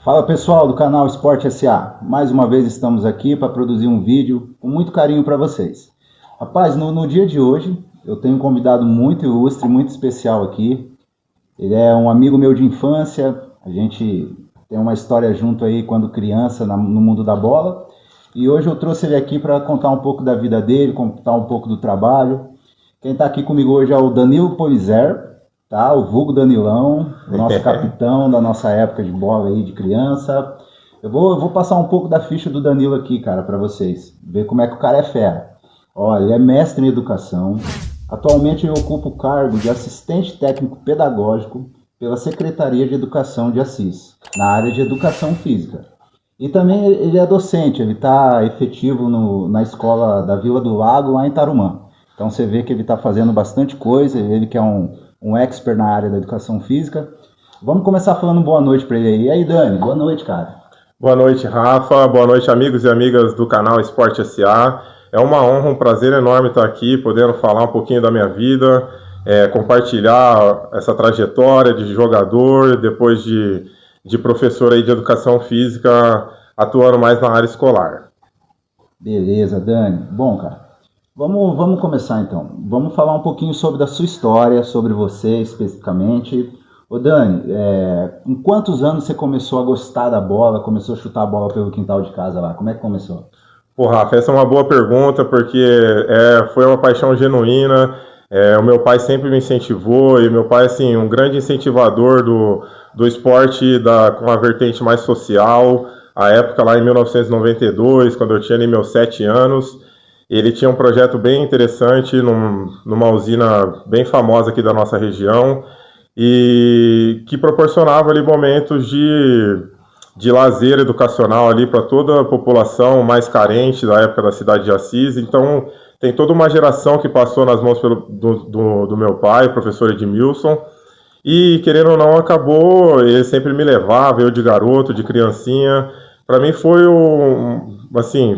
Fala pessoal do canal Esporte SA, mais uma vez estamos aqui para produzir um vídeo com muito carinho para vocês. Rapaz, no dia de hoje eu tenho um convidado muito ilustre, muito especial aqui. Ele é um amigo meu de infância, a gente tem uma história junto aí quando criança no mundo da bola. E hoje eu trouxe ele aqui para contar um pouco da vida dele, contar um pouco do trabalho. Quem está aqui comigo hoje é o Danilo Polizer, tá? O vulgo Danilão, nosso capitão da nossa época de bola aí de criança. Eu vou passar um pouco da ficha do Danilo aqui, cara, para vocês, ver como é que o cara é fera. Olha, ele é mestre em educação. Atualmente ele ocupa o cargo de assistente técnico pedagógico pela Secretaria de Educação de Assis, na área de educação física. E também ele é docente, ele está efetivo na escola da Vila do Lago, lá em Tarumã. Então você vê que ele está fazendo bastante coisa, ele que é um expert na área da educação física. Vamos começar falando boa noite para ele aí. E aí, Dani, boa noite, cara. Boa noite, Rafa. Boa noite, amigos e amigas do canal Esporte SA. É uma honra, um prazer enorme estar aqui, podendo falar um pouquinho da minha vida, compartilhar essa trajetória de jogador, depois de professor aí de educação física, atuando mais na área escolar. Beleza, Dani. Bom, cara, vamos começar então. Vamos falar um pouquinho sobre a sua história, sobre você especificamente. Ô Dani, em quantos anos você começou a gostar da bola, começou a chutar a bola pelo quintal de casa lá? Como é que começou? Pô, Rafa, essa é uma boa pergunta, porque foi uma paixão genuína. O meu pai sempre me incentivou, e meu pai, assim, um grande incentivador do esporte com a vertente mais social. A época lá em 1992, quando eu tinha ali meus 7 anos, ele tinha um projeto bem interessante numa usina bem famosa aqui da nossa região, e que proporcionava ali momentos de lazer educacional ali para toda a população mais carente da época da cidade de Assis. Então tem toda uma geração que passou nas mãos do meu pai, o professor Edmilson, e querendo ou não acabou, ele sempre me levava, eu de garoto, de criancinha. Para mim foi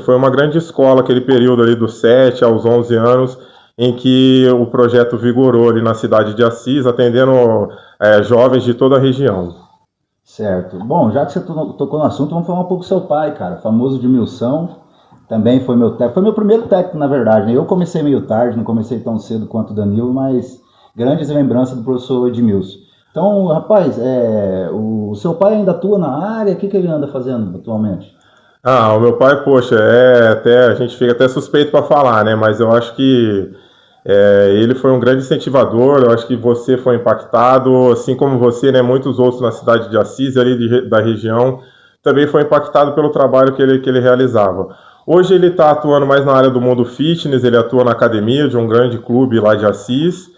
foi uma grande escola aquele período ali dos 7 aos 11 anos, em que o projeto vigorou ali na cidade de Assis, atendendo jovens de toda a região. Certo. Bom, já que você tocou no assunto, vamos falar um pouco do seu pai, cara. Famoso Edmilson, também foi meu técnico. Foi meu primeiro técnico, na verdade, né? Eu comecei meio tarde, não comecei tão cedo quanto o Danilo, mas grandes lembranças do professor Edmilson. Então, rapaz, o seu pai ainda atua na área? O que ele anda fazendo atualmente? Ah, o meu pai, poxa, a gente fica até suspeito para falar, né? Mas eu acho que ele foi um grande incentivador. Eu acho que você foi impactado, assim como você, né? Muitos outros na cidade de Assis, ali da região, também foi impactado pelo trabalho que ele realizava. Hoje ele está atuando mais na área do mundo fitness, ele atua na academia de um grande clube lá de Assis.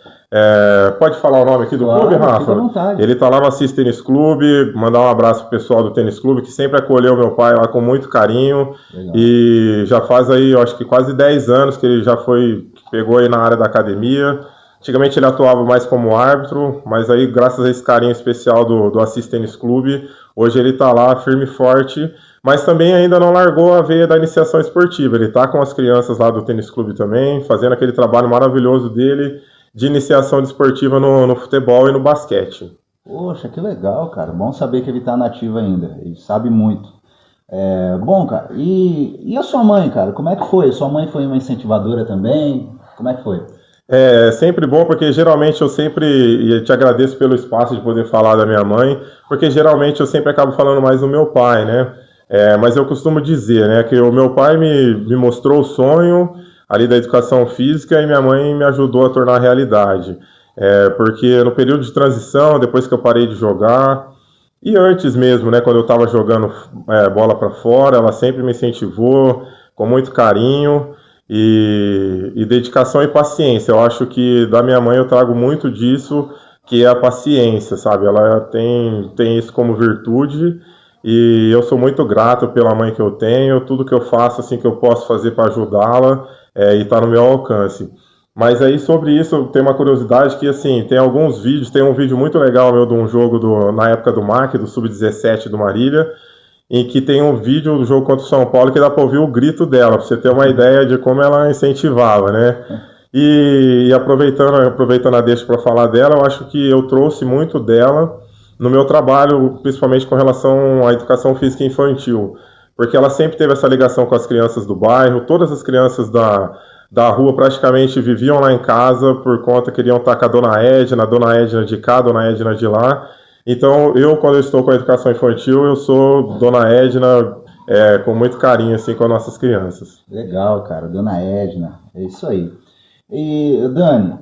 Pode falar o nome aqui do clube, Rafa? Fica à vontade. Ele está lá no Assis Tênis Clube. Mandar um abraço pro pessoal do Tênis Clube, que sempre acolheu meu pai lá com muito carinho. Legal. E já faz aí, eu acho que quase 10 anos que ele pegou aí na área da academia. Antigamente ele atuava mais como árbitro, mas aí graças a esse carinho especial do Assis Tênis Clube, hoje ele está lá firme e forte, mas também ainda não largou a veia da iniciação esportiva. Ele está com as crianças lá do Tênis Clube também, fazendo aquele trabalho maravilhoso dele de iniciação desportiva no futebol e no basquete. Poxa, que legal, cara. Bom saber que ele tá nativo ainda. Ele sabe muito. Bom, cara, e a sua mãe, cara? Como é que foi? Sua mãe foi uma incentivadora também? Como é que foi? É sempre bom, porque geralmente e te agradeço pelo espaço de poder falar da minha mãe, porque geralmente eu sempre acabo falando mais do meu pai, né? Mas eu costumo dizer, né, que o meu pai me mostrou o sonho ali da educação física, e minha mãe me ajudou a tornar realidade. Porque no período de transição, depois que eu parei de jogar, e antes mesmo, né, quando eu estava jogando bola para fora, ela sempre me incentivou com muito carinho e dedicação e paciência. Eu acho que da minha mãe eu trago muito disso, que é a paciência, sabe? Ela tem isso como virtude, e eu sou muito grato pela mãe que eu tenho. Tudo que eu faço, assim, que eu posso fazer para ajudá-la, e está no meu alcance. Mas aí sobre isso tem uma curiosidade que, assim, tem alguns vídeos, tem um vídeo muito legal meu de um jogo na época do MAC, do Sub-17 do Marília, em que tem um vídeo do jogo contra o São Paulo que dá para ouvir o grito dela, para você ter uma ideia de como ela incentivava, né? E aproveitando a deixa para falar dela, eu acho que eu trouxe muito dela no meu trabalho, principalmente com relação à educação física infantil, porque ela sempre teve essa ligação com as crianças do bairro, todas as crianças da rua praticamente viviam lá em casa por conta que queriam estar com a Dona Edna de cá, Dona Edna de lá. Então, quando eu estou com a educação infantil, eu sou Dona Edna com muito carinho assim com as nossas crianças. Legal, cara, Dona Edna, é isso aí. E, Dani,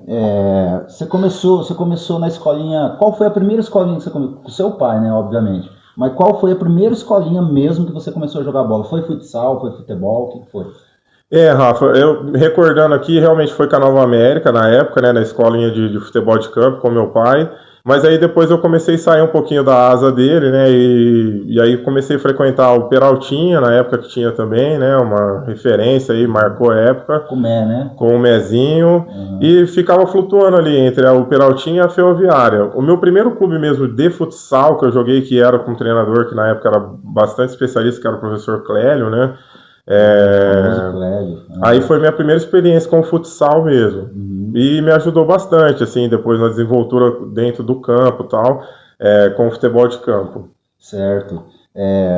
você começou na escolinha, qual foi a primeira escolinha que você começou? Com seu pai, né, obviamente. Mas qual foi a primeira escolinha mesmo que você começou a jogar bola? Foi futsal, foi futebol, o que foi? Rafa, eu recordando aqui, realmente foi com a Nova América na época, né, na escolinha de futebol de campo com meu pai, mas aí depois eu comecei a sair um pouquinho da asa dele, né, e aí comecei a frequentar o Peraltinha, na época que tinha também, né, uma referência aí, marcou a época. Com o Mé, né? Com o Mezinho, e ficava flutuando ali entre o Peraltinha e a Ferroviária. O meu primeiro clube mesmo de futsal que eu joguei, que era com um treinador que na época era bastante especialista, que era o professor Clélio, né, aí foi minha primeira experiência com o futsal mesmo. E me ajudou bastante, assim, depois na desenvoltura dentro do campo e tal, com o futebol de campo. Certo.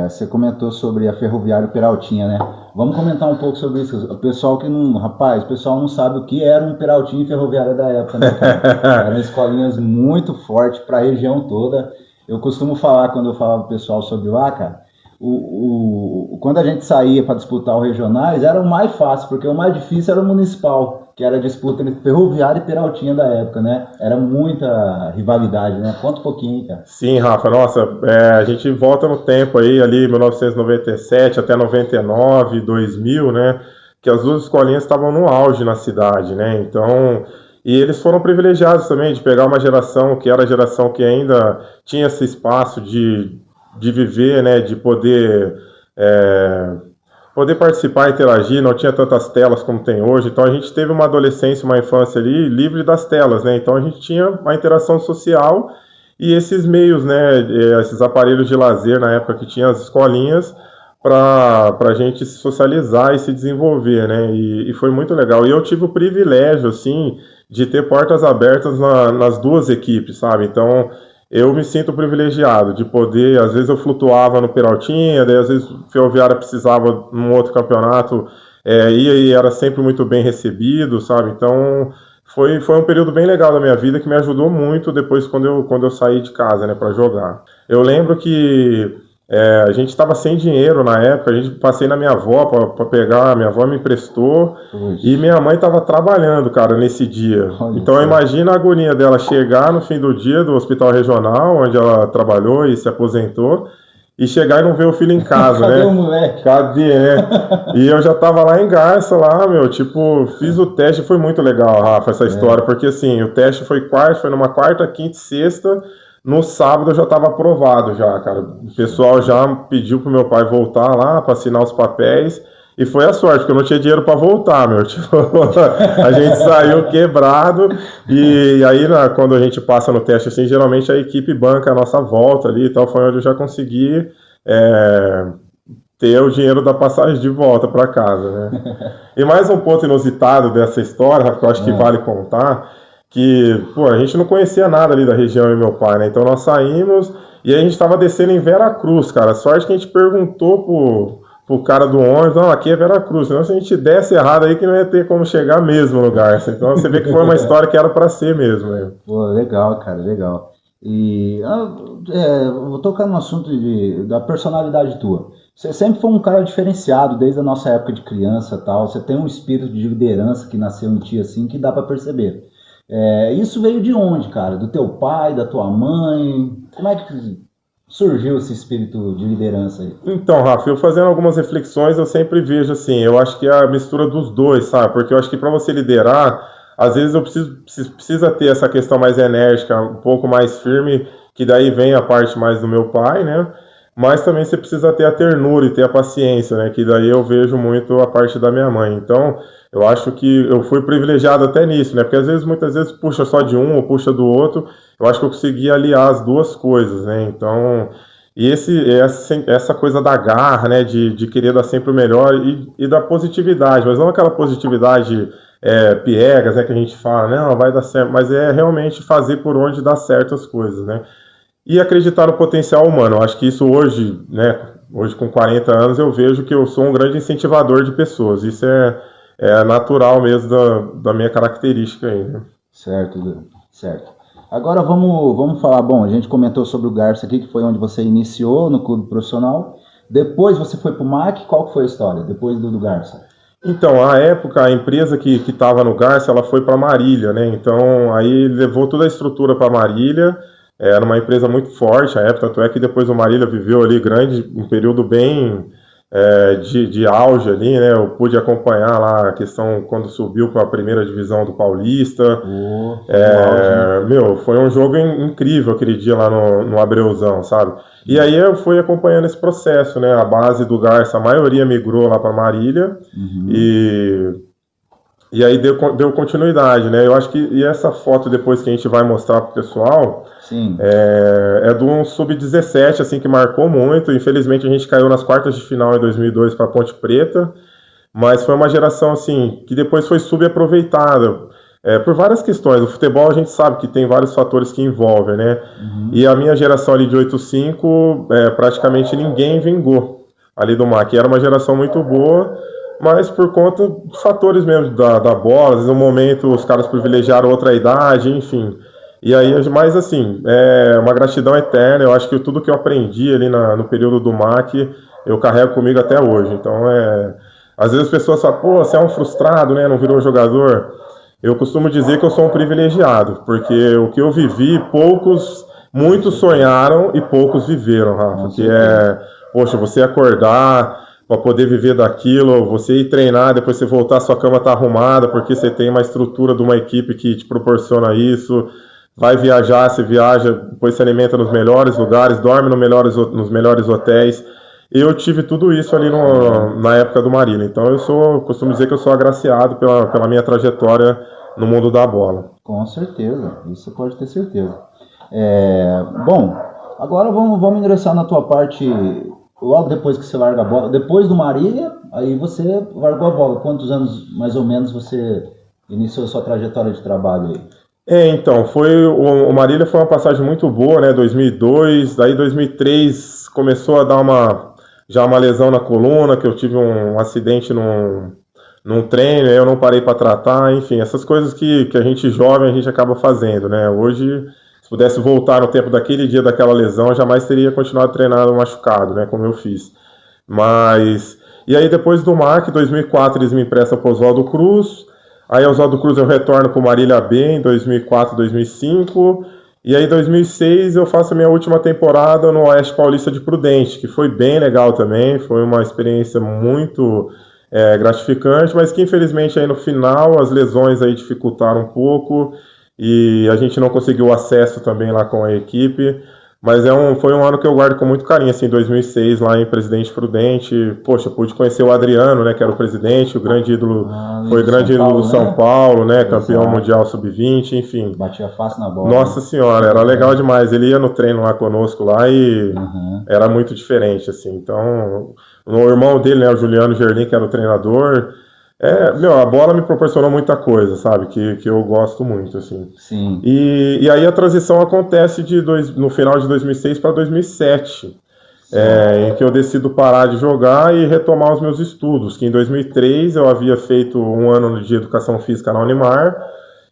Você comentou sobre a Ferroviária Peraltinha, né? Vamos comentar um pouco sobre isso. O pessoal o pessoal não sabe o que era um Peraltinha e Ferroviária da época, né, cara? Eram escolinhas muito fortes para a região toda. Eu costumo falar, quando eu falava pro pessoal sobre lá, cara, quando a gente saía para disputar os regionais, era o mais fácil, porque o mais difícil era o municipal, que era a disputa entre Ferroviária e Peraltinha da época, né? Era muita rivalidade, né? Conta um pouquinho, cara. Sim, Rafa, nossa, a gente volta no tempo aí, ali 1997 até 99, 2000, né? Que as duas escolinhas estavam no auge na cidade, né? Então, e eles foram privilegiados também de pegar uma geração que era a geração que ainda tinha esse espaço de viver, né, de poder participar, interagir, não tinha tantas telas como tem hoje, então a gente teve uma adolescência, uma infância ali livre das telas, né, então a gente tinha a interação social e esses meios, né, esses aparelhos de lazer na época que tinha as escolinhas para a gente se socializar e se desenvolver, né, e foi muito legal, e eu tive o privilégio, assim, de ter portas abertas nas duas equipes, sabe, então eu me sinto privilegiado de poder, às vezes eu flutuava no Peraltinha, daí às vezes o Ferroviária precisava num outro campeonato, ia e era sempre muito bem recebido, sabe? Então foi um período bem legal da minha vida que me ajudou muito depois quando eu saí de casa, né, para jogar. Eu lembro que a gente estava sem dinheiro na época, passei na minha avó para pegar, minha avó me emprestou e minha mãe estava trabalhando, cara, nesse dia. Então imagina a agonia dela chegar no fim do dia do hospital regional, onde ela trabalhou e se aposentou, e chegar e não ver o filho em casa, Cadê né? o moleque? Cadê, né? E eu já tava lá em Garça, lá, meu, tipo, fiz o teste, foi muito legal, Rafa, essa história, porque assim, o teste foi numa quarta, quinta e sexta. No sábado eu já estava aprovado já, cara. O pessoal já pediu pro meu pai voltar lá para assinar os papéis. E foi a sorte, porque eu não tinha dinheiro para voltar, meu. Tipo, a gente saiu quebrado. E aí, quando a gente passa no teste, assim, geralmente a equipe banca a nossa volta ali e tal. Foi onde eu já consegui ter o dinheiro da passagem de volta para casa, né? E mais um ponto inusitado dessa história, que eu acho que vale contar, que, pô, a gente não conhecia nada ali da região, eu e meu pai, né? Então nós saímos e a gente estava descendo em Veracruz, cara. Sorte que a gente perguntou pro cara do ônibus, não, aqui é Veracruz, senão se a gente desse errado aí que não ia ter como chegar mesmo no lugar. Então você vê que foi uma história que era para ser mesmo, né? Pô, legal, cara, legal. E vou tocar no assunto da personalidade tua. Você sempre foi um cara diferenciado desde a nossa época de criança e tal. Você tem um espírito de liderança que nasceu em ti assim, que dá para perceber. Isso veio de onde, cara? Do teu pai, da tua mãe? Como é que surgiu esse espírito de liderança aí? Então, Rafa, eu fazendo algumas reflexões, eu sempre vejo assim, eu acho que é a mistura dos dois, sabe? Porque eu acho que para você liderar, às vezes precisa ter essa questão mais enérgica, um pouco mais firme, que daí vem a parte mais do meu pai, né? Mas também você precisa ter a ternura e ter a paciência, né? Que daí eu vejo muito a parte da minha mãe. Então, eu acho que eu fui privilegiado até nisso, né? Porque muitas vezes puxa só de um ou puxa do outro. Eu acho que eu consegui aliar as duas coisas, né? Então, e essa coisa da garra, né? De querer dar sempre o melhor e da positividade, mas não aquela positividade piegas, né? Que a gente fala, não, vai dar certo, mas é realmente fazer por onde dá certo as coisas, né? e acreditar no potencial humano. Eu acho que isso hoje, né, hoje com 40 anos, eu vejo que eu sou um grande incentivador de pessoas. Isso é natural mesmo da minha característica aí, né? Certo, certo. Agora vamos falar, bom, a gente comentou sobre o Garça aqui, que foi onde você iniciou no clube profissional. Depois você foi para o MAC, qual que foi a história, depois do Garça? Então, à época, a empresa que estava no Garça, ela foi para Marília, né? Então, aí levou toda a estrutura para Marília. Era uma empresa muito forte à época, tanto é que depois o Marília viveu ali um período bem de auge ali, né? Eu pude acompanhar lá a questão quando subiu para a primeira divisão do Paulista. Meu, foi um jogo incrível aquele dia lá no Abreuzão, sabe? E aí eu fui acompanhando esse processo, né? A base do Garça, a maioria migrou lá para Marília. E aí deu continuidade, né? Eu acho que essa foto depois que a gente vai mostrar pro pessoal, Sim. É de um sub-17, assim, que marcou muito. Infelizmente a gente caiu nas quartas de final em 2002 para Ponte Preta, mas foi uma geração, assim, que depois foi subaproveitada. Por várias questões. O futebol a gente sabe que tem vários fatores que envolvem, né? E a minha geração ali de 85, praticamente ninguém vingou ali do MAC. Era uma geração muito boa, mas por conta de fatores mesmo da bola, às vezes no momento os caras privilegiaram outra idade, enfim. E aí, mas assim, é uma gratidão eterna. Eu acho que tudo que eu aprendi ali no período do MAC, eu carrego comigo até hoje. Então, às vezes as pessoas falam, pô, você é um frustrado, né? Não virou jogador. Eu costumo dizer que eu sou um privilegiado, porque o que eu vivi, muitos sonharam e poucos viveram, Rafa. Que poxa, você acordar para poder viver daquilo, você ir treinar, depois você voltar, sua cama tá arrumada, porque você tem uma estrutura de uma equipe que te proporciona isso. Vai viajar, você viaja, depois se alimenta nos melhores lugares, dorme nos melhores hotéis. Eu tive tudo isso ali na época do Marília. Então costumo dizer que eu sou agraciado pela minha trajetória no mundo da bola. Com certeza, isso você pode ter certeza. Bom, agora vamos ingressar na tua parte, logo depois que você larga a bola. Depois do Marília, aí você largou a bola. Quantos anos, mais ou menos, você iniciou a sua trajetória de trabalho aí? Então, o Marília foi uma passagem muito boa, né, 2002, daí 2003 começou a dar já uma lesão na coluna, que eu tive um acidente num treino, eu não parei para tratar, enfim, essas coisas que a gente jovem, a gente acaba fazendo, né, hoje, se pudesse voltar no tempo daquele dia daquela lesão, eu jamais teria continuado treinando machucado, né, como eu fiz, e aí depois do MAC, 2004 eles me emprestam para o Oswaldo Cruz. Aí, Oswaldo Cruz, eu retorno para o Marília B em 2004, 2005. E aí, em 2006, eu faço a minha última temporada no Oeste Paulista de Prudente, que foi bem legal também. Foi uma experiência muito gratificante, mas que, infelizmente, aí no final, as lesões aí dificultaram um pouco. E a gente não conseguiu acesso também lá com a equipe. Mas foi um ano que eu guardo com muito carinho, assim, 2006, lá em Presidente Prudente. Poxa, pude conhecer o Adriano, né, que era o presidente, o grande ídolo, foi o grande ídolo do São Paulo, né, campeão mundial sub-20, enfim. Batia fácil na bola. Nossa senhora, era legal demais. Ele ia no treino lá conosco lá e era muito diferente, assim. Então, o irmão dele, né, o Juliano Gerlin, que era o treinador... a bola me proporcionou muita coisa, sabe, que eu gosto muito, assim. Sim. E aí a transição acontece no final de 2006 para 2007, em que eu decido parar de jogar e retomar os meus estudos, que em 2003 eu havia feito um ano de educação física na Unimar,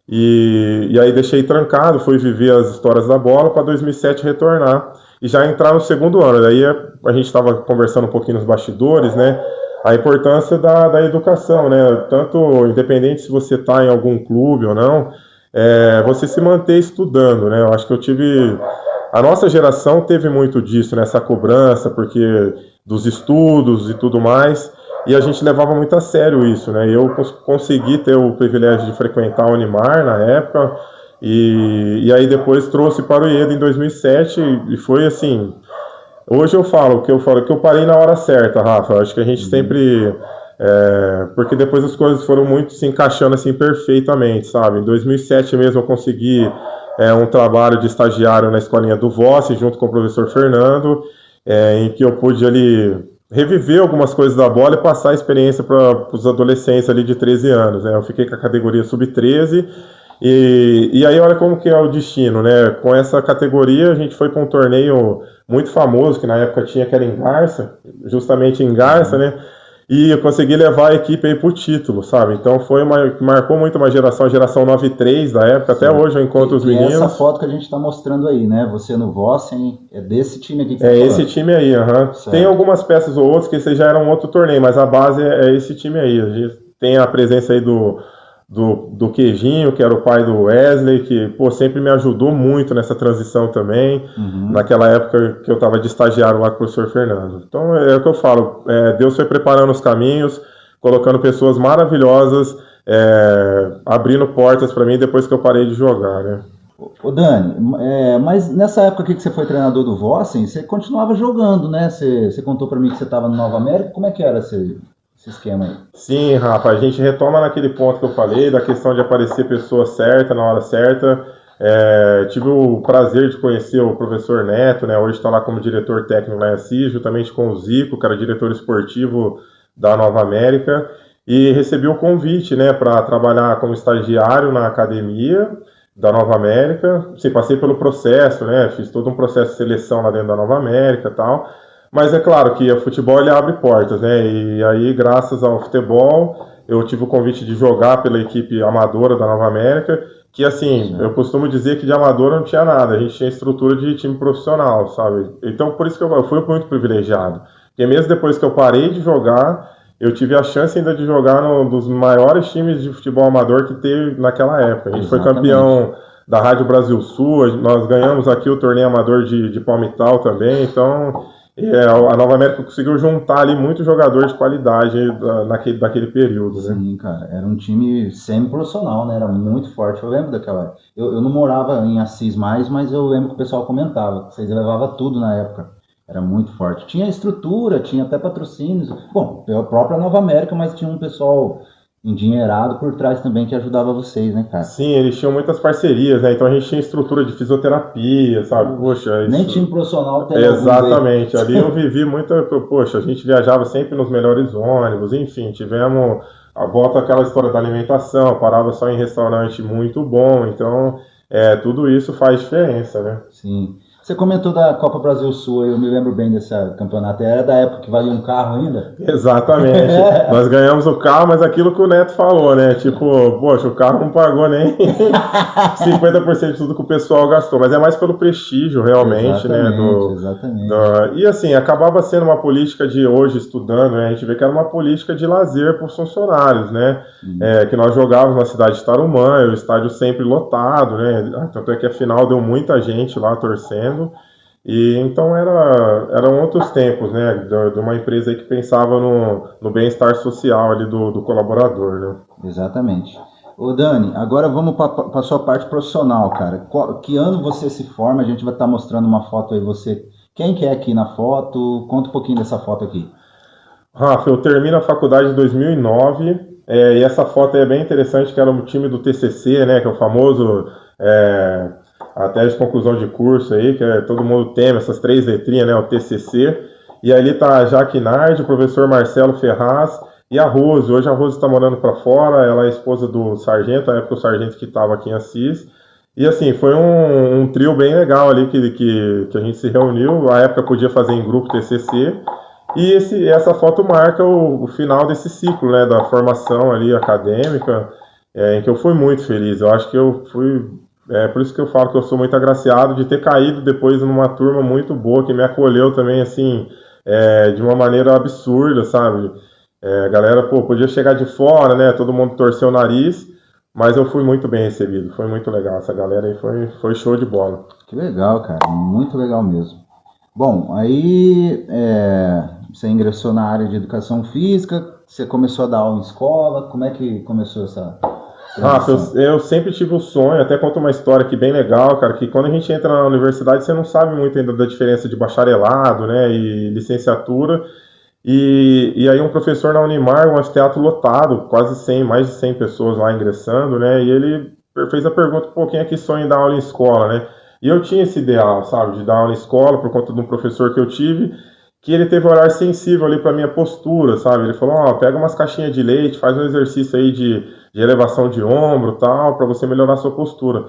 e aí deixei trancado, fui viver as histórias da bola, para 2007 retornar, e já entrar no segundo ano. Daí a gente estava conversando um pouquinho nos bastidores, né, a importância da educação, né? Tanto independente se você está em algum clube ou não, você se manter estudando, né? Eu acho que a nossa geração teve muito disso, né? Essa cobrança, porque dos estudos e tudo mais, e a gente levava muito a sério isso, né? Eu consegui ter o privilégio de frequentar a Unimar na época, e aí depois trouxe para o IEDA em 2007, e foi assim... Hoje eu falo que eu parei na hora certa, Rafa. Acho que a gente sempre... porque depois as coisas foram muito se encaixando assim perfeitamente, sabe? Em 2007 mesmo eu consegui um trabalho de estagiário na escolinha do Vossi, junto com o professor Fernando, em que eu pude ali reviver algumas coisas da bola e passar a experiência para os adolescentes ali de 13 anos, né? Eu fiquei com a categoria sub-13 E aí olha como que é o destino, né? Com essa categoria a gente foi para um torneio muito famoso, que na época tinha, que era em Garça, justamente em Garça, Uhum. né? E eu consegui levar a equipe aí pro título, sabe? Então foi uma que marcou muito uma geração, a geração 93 da época, até Sim. hoje eu encontro os Que é essa meninos. foto que a gente está mostrando aí, né? Você no Vossen, é desse time aqui que você É está esse falando. time aí, aham. Tem Certo. algumas peças ou outras que esse já era um outro torneio, mas a base é esse time aí. A gente tem a presença aí do Queijinho, que era o pai do Wesley, que pô, sempre me ajudou muito nessa transição também, Uhum. naquela época que eu estava de estagiário lá com o professor Fernando. Então é o que eu falo, Deus foi preparando os caminhos, colocando pessoas maravilhosas, abrindo portas para mim depois que eu parei de jogar, né? Ô Dani, mas nessa época aqui que você foi treinador do Vossen, você continuava jogando, né? Você contou para mim que você estava no Nova América. Como é que era esse esquema aí? Sim, Rafa, a gente retoma naquele ponto que eu falei, da questão de aparecer pessoa certa, na hora certa. Tive o prazer de conhecer o professor Neto, né? Hoje está lá como diretor técnico lá em Assis, juntamente com o Zico, que era diretor esportivo da Nova América, e recebi o convite, né, para trabalhar como estagiário na academia da Nova América. Sim, passei pelo processo, né? Fiz todo um processo de seleção lá dentro da Nova América e tal. Mas é claro que o futebol ele abre portas, né? E aí, graças ao futebol, eu tive o convite de jogar pela equipe amadora da Nova América, que assim, eu Certo. costumo dizer que de amador não tinha nada, a gente tinha estrutura de time profissional, sabe? Então, por isso que eu fui muito privilegiado. Porque mesmo depois que eu parei de jogar, eu tive a chance ainda de jogar num dos maiores times de futebol amador que teve naquela época. A gente foi Exatamente. campeão da Rádio Brasil Sul, nós ganhamos aqui o torneio amador de Palmital também, então a Nova América conseguiu juntar ali muitos jogadores de qualidade daquele período, né? Sim, cara, era um time semi-profissional, né? Era muito forte. Eu lembro daquela. Eu não morava em Assis mais, mas eu lembro que o pessoal comentava que vocês levavam tudo na época. Era muito forte. Tinha estrutura, tinha até patrocínios. Bom, pela própria Nova América, mas tinha um pessoal endinheirado por trás também que ajudava vocês, né, cara? Sim, eles tinham muitas parcerias, né? Então a gente tinha estrutura de fisioterapia, sabe? Puxa, Poxa, nem isso. time profissional tem alguns aí. Exatamente. Ali eu vivi muita. Poxa, a gente viajava sempre nos melhores ônibus, enfim, tivemos a volta àquela história da alimentação, parava só em restaurante muito bom, então tudo isso faz diferença, né? Sim. Você comentou da Copa Brasil Sul, eu me lembro bem desse campeonato. Era da época que valia um carro ainda? Exatamente. Nós ganhamos o carro, mas aquilo que o Neto falou, né? Tipo, poxa, o carro não pagou nem 50% de tudo que o pessoal gastou, mas é mais pelo prestígio, realmente, né? Exatamente, exatamente. E assim, acabava sendo uma política de hoje, estudando, né? A gente vê que era uma política de lazer para os funcionários, né? Sim. Que nós jogávamos na cidade de Tarumã, o estádio sempre lotado, né? Tanto é que a final deu muita gente lá torcendo. E então eram outros tempos, né? De uma empresa aí que pensava no bem-estar social ali do colaborador, né? Exatamente. Ô Dani, agora vamos para a sua parte profissional, cara. Que ano você se forma? A gente vai estar mostrando uma foto aí, você. Quem que é aqui na foto? Conta um pouquinho dessa foto aqui. Rafa, eu termino a faculdade em 2009, e essa foto é bem interessante, que era o time do TCC, né? Que é o famoso a tese de conclusão de curso aí, que todo mundo teme essas três letrinhas, né? O TCC. E ali tá a Jaque Nardi, o professor Marcelo Ferraz e a Rose. Hoje a Rose está morando para fora, ela é esposa do sargento, na época o sargento que estava aqui em Assis. E assim, foi um trio bem legal ali que a gente se reuniu. A época podia fazer em grupo TCC. E essa foto marca o final desse ciclo, né, da formação ali acadêmica, em que eu fui muito feliz. Eu acho que eu fui. Por isso que eu falo que eu sou muito agraciado de ter caído depois numa turma muito boa, que me acolheu também, assim, de uma maneira absurda, sabe? A galera, pô, podia chegar de fora, né? Todo mundo torceu o nariz, mas eu fui muito bem recebido. Foi muito legal. Essa galera aí foi show de bola. Que legal, cara. Muito legal mesmo. Bom, aí você ingressou na área de educação física, você começou a dar aula em escola. Como é que começou essa Rafa, transição? eu sempre tive o sonho, até conto uma história aqui bem legal, cara, que quando a gente entra na universidade, você não sabe muito ainda da diferença de bacharelado, né, e licenciatura, e aí um professor na Unimar, um anfiteatro lotado, quase 100, mais de 100 pessoas lá ingressando, né, e ele fez a pergunta, pô, quem é que sonha em dar aula em escola, né, e eu tinha esse ideal, sabe, de dar aula em escola, por conta de um professor que eu tive, que ele teve um olhar sensível ali para minha postura, sabe, ele falou, ó, pega umas caixinhas de leite, faz um exercício aí de elevação de ombro, tal, para você melhorar a sua postura.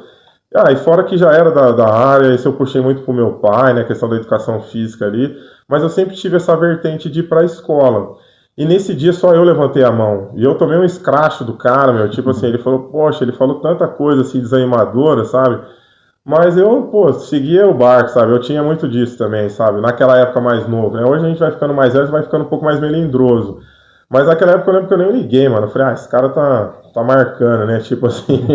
Ah, e fora que já era da área, isso eu puxei muito pro meu pai, né, questão da educação física ali, mas eu sempre tive essa vertente de ir pra escola. E nesse dia só eu levantei a mão. E eu tomei um escracho do cara, meu, tipo assim, ele falou, poxa, ele falou tanta coisa assim desanimadora, sabe? Mas eu, pô, seguia o barco, sabe? Eu tinha muito disso também, sabe? Naquela época mais novo, né? Hoje a gente vai ficando mais velho, vai ficando um pouco mais melindroso. Mas naquela época eu lembro que eu nem liguei, mano. Eu falei, esse cara tá marcando, né? Tipo assim.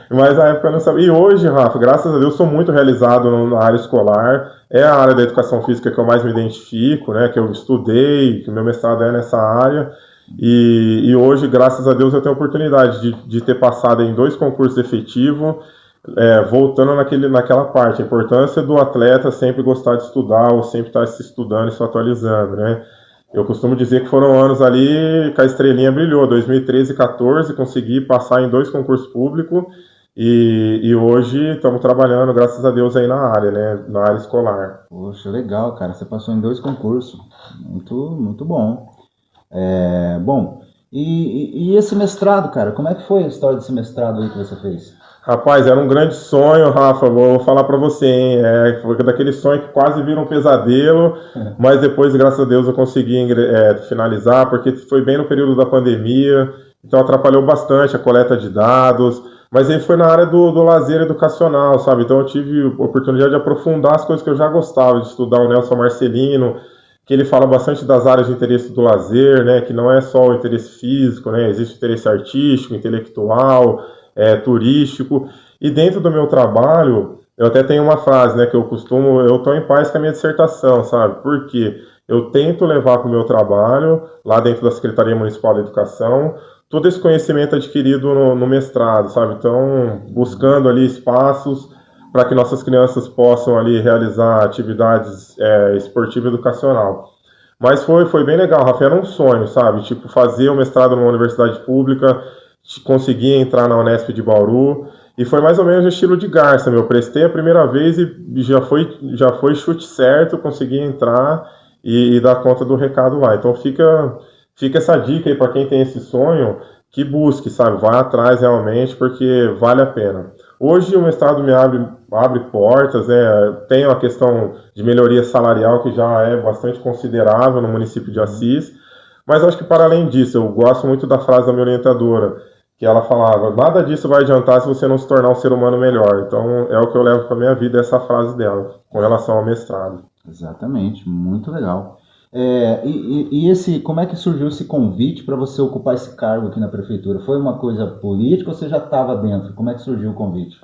Mas na época eu não sabia. E hoje, Rafa, graças a Deus, sou muito realizado na área escolar. É a área da educação física que eu mais me identifico, né? Que eu estudei, que meu mestrado é nessa área. E hoje, graças a Deus, eu tenho a oportunidade de ter passado em 2 concursos efetivos, voltando naquela parte, a importância do atleta sempre gostar de estudar ou sempre estar se estudando e se atualizando, né? Eu costumo dizer que foram anos ali que a estrelinha brilhou, 2013 e 2014, consegui passar em 2 concursos públicos e hoje estamos trabalhando, graças a Deus, aí na área, né? Na área escolar. Poxa, legal, cara. Você passou em 2 concursos. Muito, muito bom. Bom, e esse mestrado, cara? Como é que foi a história desse mestrado aí que você fez? Rapaz, era um grande sonho, Rafa, vou falar pra você, hein? Foi daquele sonho que quase vira um pesadelo, mas depois, graças a Deus, eu consegui finalizar, porque foi bem no período da pandemia, então atrapalhou bastante a coleta de dados, mas aí foi na área do lazer educacional, sabe? Então eu tive a oportunidade de aprofundar as coisas que eu já gostava, de estudar o Nelson Marcelino, que ele fala bastante das áreas de interesse do lazer, né? Que não é só o interesse físico, né? Existe o interesse artístico, intelectual, turístico. E dentro do meu trabalho, eu até tenho uma frase, né, que eu tô em paz com a minha dissertação, sabe? Porque eu tento levar para o meu trabalho, lá dentro da Secretaria Municipal de Educação, todo esse conhecimento adquirido no mestrado, sabe? Então, buscando ali espaços para que nossas crianças possam ali realizar atividades esportiva e educacional. Mas foi bem legal, Rafa, era um sonho, sabe? Tipo, fazer o mestrado numa universidade pública, conseguir entrar na Unesp de Bauru, e foi mais ou menos o estilo de Garça, meu. Prestei a primeira vez e já foi chute certo, consegui entrar e dar conta do recado lá. Então fica essa dica aí para quem tem esse sonho, que busque, sabe? Vai atrás realmente, porque vale a pena. Hoje o mestrado me abre portas, né? Tem a questão de melhoria salarial que já é bastante considerável no município de Assis, mas acho que para além disso, eu gosto muito da frase da minha orientadora, que ela falava, nada disso vai adiantar se você não se tornar um ser humano melhor. Então é o que eu levo para minha vida, essa frase dela, com relação ao mestrado. Exatamente, muito legal. Como é que surgiu esse convite para você ocupar esse cargo aqui na prefeitura? Foi uma coisa política ou você já estava dentro? Como é que surgiu o convite?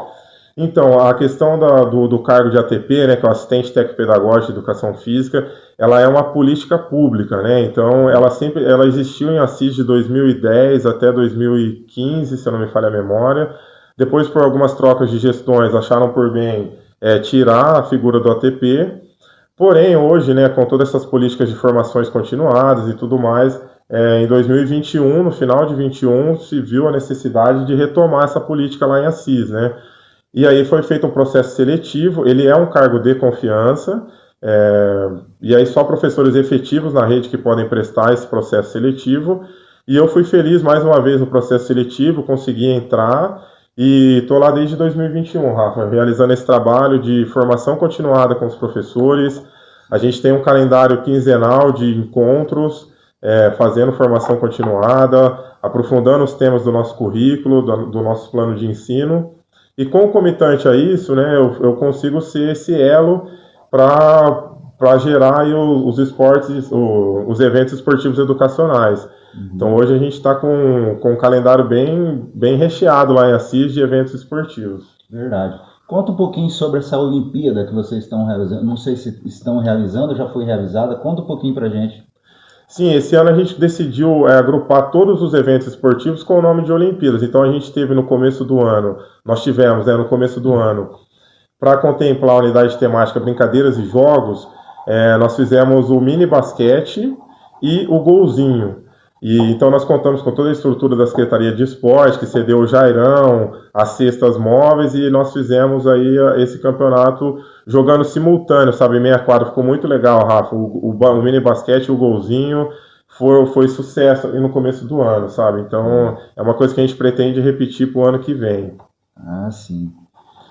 Então, a questão do cargo de ATP, né, que é o assistente técnico pedagógico de educação física, ela é uma política pública, né? Então, ela existiu em Assis de 2010 até 2015, se eu não me falha a memória. Depois, por algumas trocas de gestões, acharam por bem tirar a figura do ATP. Porém, hoje, né, com todas essas políticas de formações continuadas e tudo mais, em 2021, no final de 21, se viu a necessidade de retomar essa política lá em Assis, né? E aí foi feito um processo seletivo, ele é um cargo de confiança, e aí só professores efetivos na rede que podem prestar esse processo seletivo, e eu fui feliz mais uma vez no processo seletivo, consegui entrar, e estou lá desde 2021, Rafa, realizando esse trabalho de formação continuada com os professores. A gente tem um calendário quinzenal de encontros, fazendo formação continuada, aprofundando os temas do nosso currículo, do nosso plano de ensino. E concomitante a isso, né, eu consigo ser esse elo para gerar aí os esportes, os eventos esportivos educacionais. Uhum. Então hoje a gente está com um calendário bem recheado lá em Assis de eventos esportivos. Verdade. Conta um pouquinho sobre essa Olimpíada que vocês estão realizando. Não sei se estão realizando, já foi realizada. Conta um pouquinho para a gente. Sim, esse ano a gente decidiu agrupar todos os eventos esportivos com o nome de Olimpíadas. Então a gente teve no começo do ano, nós tivemos no começo do ano, para contemplar a unidade temática Brincadeiras e Jogos, nós fizemos o mini basquete e o golzinho. E então nós contamos com toda a estrutura da Secretaria de Esporte, que cedeu o Jairão, as cestas móveis, e nós fizemos aí esse campeonato jogando simultâneo, sabe, meia quadra. Ficou muito legal, Rafa, o mini basquete e o golzinho. foi sucesso no começo do ano, sabe? Então, é uma coisa que a gente pretende repetir para o ano que vem. Ah, sim.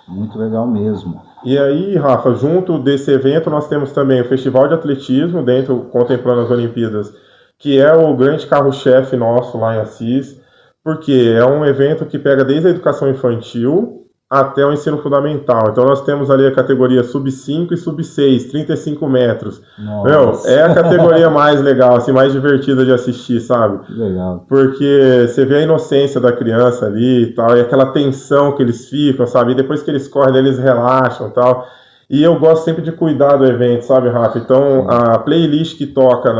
Muito legal mesmo. E aí, Rafa, junto desse evento, nós temos também o Festival de Atletismo, dentro, contemplando as Olimpíadas, que é o grande carro-chefe nosso lá em Assis, porque é um evento que pega desde a educação infantil até o ensino fundamental. Então, nós temos ali a categoria sub-5 e sub-6, 35 metros. Meu, Nossa, é a categoria mais legal, assim, mais divertida de assistir, sabe? que legal. Porque você vê a inocência da criança ali e tal, e aquela tensão que eles ficam, sabe? E depois que eles correm, eles relaxam e tal. E eu gosto sempre de cuidar do evento, sabe, Rafa? Então, a playlist que toca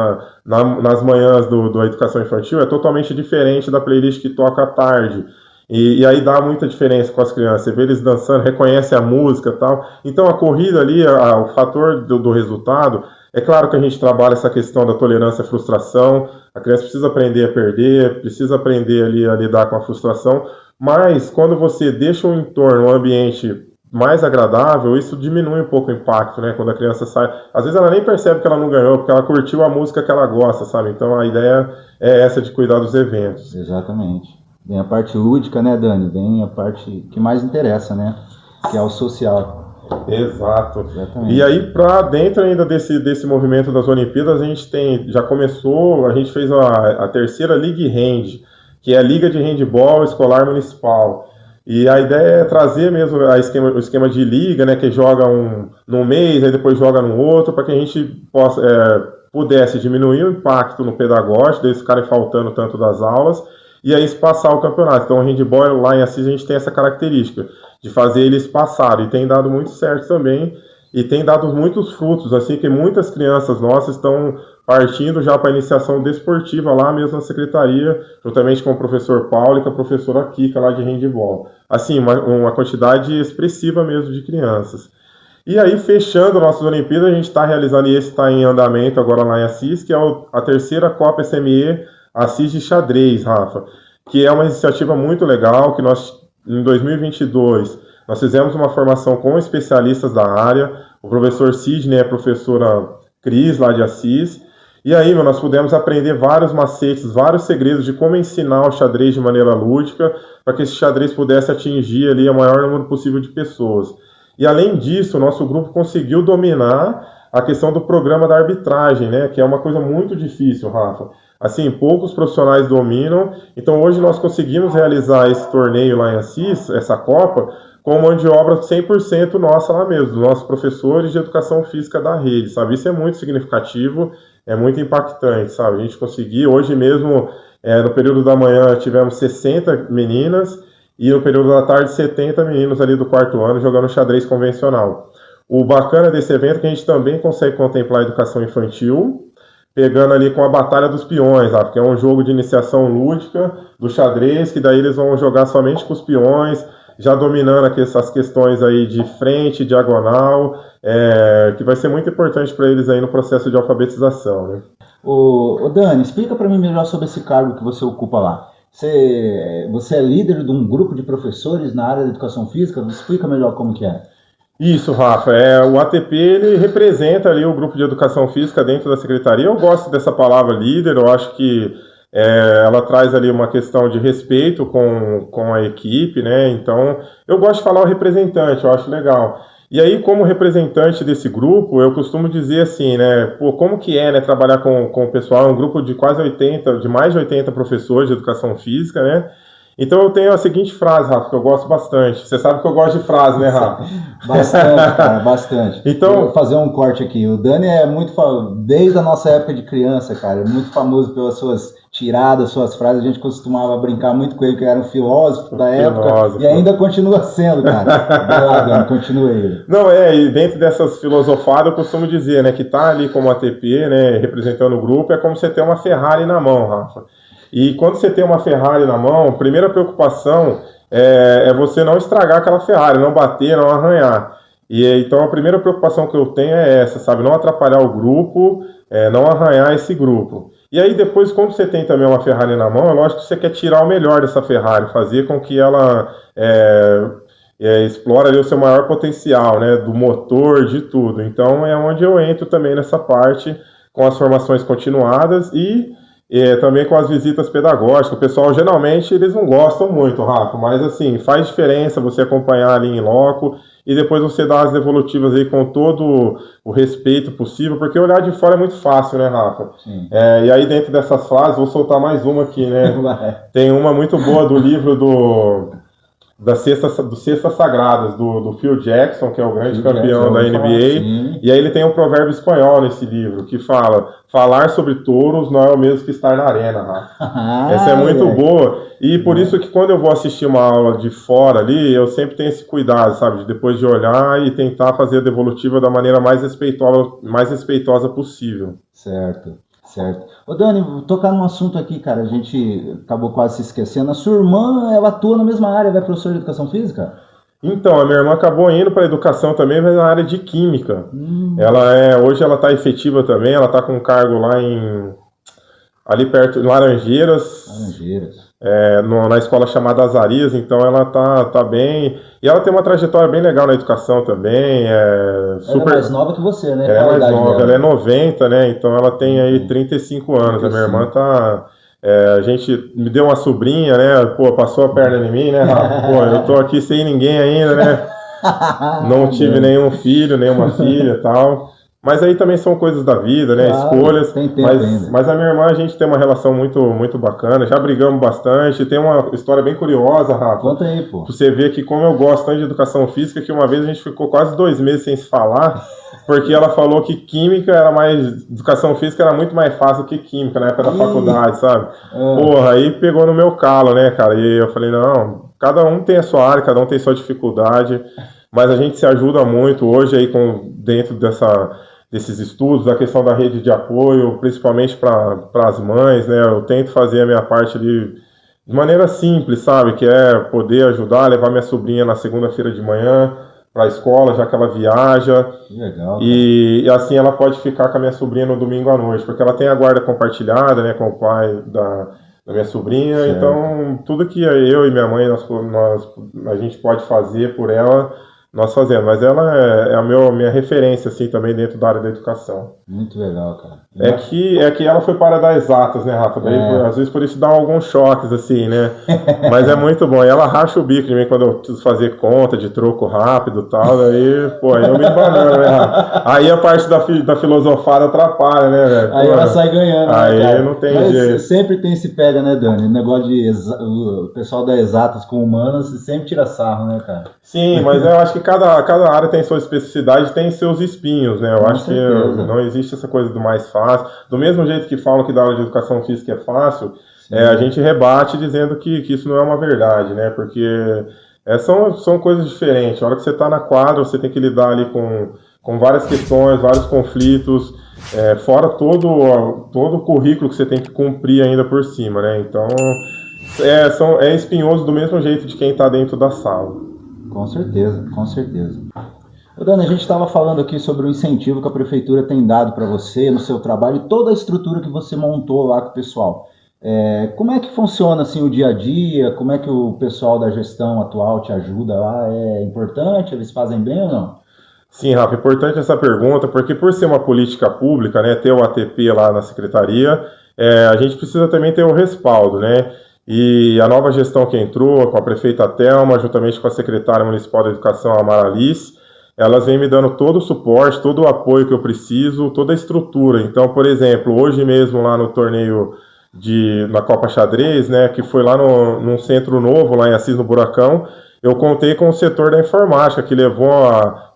nas manhãs da educação infantil é totalmente diferente da playlist que toca à tarde. E aí dá muita diferença com as crianças. Você vê eles dançando, reconhece a música e tal. Então, a corrida ali, o fator do resultado, é claro que a gente trabalha essa questão da tolerância à frustração. A criança precisa aprender a perder, precisa aprender ali a lidar com a frustração, mas quando você deixa o entorno, o ambiente mais agradável, isso diminui um pouco o impacto, né? Quando a criança sai, às vezes ela nem percebe que ela não ganhou, porque ela curtiu a música que ela gosta, sabe? Então a ideia é essa de cuidar dos eventos. Exatamente. Vem a parte lúdica, né, Dani? Vem a parte que mais interessa, né? Que é o social. Exato. Exatamente. E aí, para dentro ainda desse movimento das Olimpíadas, a gente já começou, a gente fez a terceira League Hand, que é a Liga de Handball Escolar Municipal. E a ideia é trazer mesmo o esquema de liga, né, que joga num mês, aí depois joga no outro, para que a gente pudesse diminuir o impacto no pedagógico, deles ficarem faltando tanto das aulas, e aí espaçar o campeonato. Então o handball lá em Assis a gente tem essa característica de fazer eles passarem, e tem dado muito certo também, e tem dado muitos frutos, assim, que muitas crianças nossas estão partindo já para a iniciação desportiva lá mesmo na secretaria, juntamente com o professor Paulo e com a professora Kika lá de handball. Assim, uma quantidade expressiva mesmo de crianças. E aí, fechando nossas Olimpíadas, a gente está realizando, e esse está em andamento agora lá em Assis, que é a terceira Copa SME Assis de Xadrez, Rafa, que é uma iniciativa muito legal, que nós, em 2022, nós fizemos uma formação com especialistas da área, o professor Sidney e a professora Cris, lá de Assis, e aí, nós pudemos aprender vários macetes, vários segredos de como ensinar o xadrez de maneira lúdica, para que esse xadrez pudesse atingir ali o maior número possível de pessoas. E além disso, o nosso grupo conseguiu dominar a questão do programa da arbitragem, né, que é uma coisa muito difícil, Rafa. Assim, poucos profissionais dominam, então hoje nós conseguimos realizar esse torneio lá em Assis, essa Copa, com mão de obra 100% nossa lá mesmo, dos nossos professores de educação física da rede, sabe? Isso é muito significativo, é muito impactante, sabe? A gente conseguiu, hoje mesmo, no período da manhã, tivemos 60 meninas e no período da tarde, 70 meninos ali do quarto ano jogando xadrez convencional. O bacana desse evento é que a gente também consegue contemplar a educação infantil, pegando ali com a Batalha dos Peões, sabe? Que é um jogo de iniciação lúdica do xadrez, que daí eles vão jogar somente com os peões, já dominando aqui essas questões aí de frente, diagonal, que vai ser muito importante para eles aí no processo de alfabetização, né? Ô Dani, explica para mim melhor sobre esse cargo que você ocupa lá. Você é líder de um grupo de professores na área da educação física? Explica melhor como que é. Isso, Rafa. O ATP ele representa ali o grupo de educação física dentro da secretaria. Eu gosto dessa palavra líder, eu acho que ela traz ali uma questão de respeito com a equipe, né? Então, eu gosto de falar o representante, eu acho legal. E aí, como representante desse grupo, eu costumo dizer assim, né? Pô, como que né, trabalhar com o pessoal? É um grupo de de mais de 80 professores de educação física, né? Então eu tenho a seguinte frase, Rafa, que eu gosto bastante. Você sabe que eu gosto de frase, né, Rafa? Bastante, cara, bastante. Então, vou fazer um corte aqui. O Dani é muito desde a nossa época de criança, cara, é muito famoso pelas suas tiradas, suas frases. A gente costumava brincar muito com ele, que era um filósofo da época, e ainda continua sendo, cara. Vai lá, Dani, continua aí. Não, e dentro dessas filosofadas eu costumo dizer, né, que tá ali como ATP, né, representando o grupo, é como você ter uma Ferrari na mão, Rafa. E quando você tem uma Ferrari na mão, a primeira preocupação é você não estragar aquela Ferrari, não bater, não arranhar. E então a primeira preocupação que eu tenho é essa, sabe? Não atrapalhar o grupo, não arranhar esse grupo. E aí depois, quando você tem também uma Ferrari na mão, é lógico que você quer tirar o melhor dessa Ferrari, fazer com que ela explore ali o seu maior potencial, né? Do motor, de tudo. Então é onde eu entro também nessa parte com as formações continuadas e E também com as visitas pedagógicas. O pessoal, geralmente, eles não gostam muito, Rafa, mas assim, faz diferença você acompanhar ali em loco e depois você dar as devolutivas aí com todo o respeito possível, porque olhar de fora é muito fácil, né, Rafa? Sim. E aí, dentro dessas frases, vou soltar mais uma aqui, né? Vai. Tem uma muito boa do livro do Cestas Sagradas, do Phil Jackson, que é o grande campeão da NBA. E aí ele tem um provérbio espanhol nesse livro, que fala: falar sobre touros não é o mesmo que estar na arena, Rafa. Essa é muito boa. E por isso que quando eu vou assistir uma aula de fora ali, eu sempre tenho esse cuidado, sabe? De depois de olhar e tentar fazer a devolutiva da maneira mais respeitosa possível. Certo. Certo. Ô Dani, vou tocar num assunto aqui, cara, a gente acabou quase se esquecendo. A sua irmã, ela atua na mesma área, ela é professora de educação física? Então, a minha irmã acabou indo para a educação também, mas na área de química. Hoje ela está efetiva também, ela está com um cargo lá ali perto, em Laranjeiras. Na escola chamada Azarias, então ela tá bem. E ela tem uma trajetória bem legal na educação também. Ela é mais nova que você, né? Ela é mais nova, ela é 90, né? Então ela tem aí 35 anos. A minha irmã tá. A gente me deu uma sobrinha, né? Pô, passou a perna em mim, né, Rafa? Pô, eu tô aqui sem ninguém ainda, né? Não tive nenhum filho, nenhuma filha e tal. Mas aí também são coisas da vida, né? Claro, escolhas. tem tempo ainda. Mas a minha irmã, a gente tem uma relação muito, muito bacana. Já brigamos bastante. Tem uma história bem curiosa, Rafa. Conta aí, pô. Você vê que como eu gosto tanto de educação física, que uma vez a gente ficou quase 2 meses sem se falar, porque ela falou que educação física era muito mais fácil que química na época da faculdade, sabe? Porra, aí pegou no meu calo, né, cara? E eu falei, não, cada um tem a sua área, cada um tem sua dificuldade, mas a gente se ajuda muito hoje aí dentro desses estudos, a questão da rede de apoio, principalmente para as mães, né? Eu tento fazer a minha parte ali de maneira simples, sabe? Que é poder ajudar, levar minha sobrinha na segunda-feira de manhã para a escola, já que ela viaja. Legal. E assim ela pode ficar com a minha sobrinha no domingo à noite, porque ela tem a guarda compartilhada, né, com o pai da minha sobrinha. Certo. Então, tudo que eu e minha mãe a gente pode fazer por ela, nós fazemos, mas ela é a minha referência, assim, também dentro da área da educação. Muito legal, cara. É que ela foi para dar exatas, né, Rafa? Daí, às vezes por isso dá alguns choques, assim, né? Mas é muito bom. E ela racha o bico de mim quando eu preciso fazer conta de troco rápido e tal. Daí, aí eu me banano, né, Rafa? Aí a parte da filosofada atrapalha, né, velho? Aí ela sai ganhando, aí, né, cara? Não tem jeito. Sempre tem esse pega, né, Dani? O negócio o pessoal da exatas com humanas sempre tira sarro, né, cara? Sim, mas eu acho que cada área tem sua especificidade, tem seus espinhos, né? Eu acho que não existe essa coisa do mais fácil. Do mesmo jeito que falam que da aula de educação física é fácil, a gente rebate dizendo que isso não é uma verdade, né? Porque são coisas diferentes. A hora que você está na quadra, você tem que lidar ali com várias questões, vários conflitos, fora todo o currículo que você tem que cumprir ainda por cima, né? Então, é espinhoso do mesmo jeito de quem está dentro da sala. Com certeza, com certeza. Dani, a gente estava falando aqui sobre o incentivo que a prefeitura tem dado para você no seu trabalho e toda a estrutura que você montou lá com o pessoal. Como é que funciona assim, o dia a dia? Como é que o pessoal da gestão atual te ajuda lá? É importante? Eles fazem bem ou não? Sim, Rafa, importante essa pergunta, porque por ser uma política pública, né, ter o ATP lá na secretaria, a gente precisa também ter o respaldo, né? E a nova gestão que entrou, com a prefeita Thelma, juntamente com a secretária municipal da educação, a Maralice, elas vêm me dando todo o suporte, todo o apoio que eu preciso, toda a estrutura. Então, por exemplo, hoje mesmo lá no torneio na Copa Xadrez, né, que foi lá num centro novo, lá em Assis, no Buracão, eu contei com o setor da informática, que levou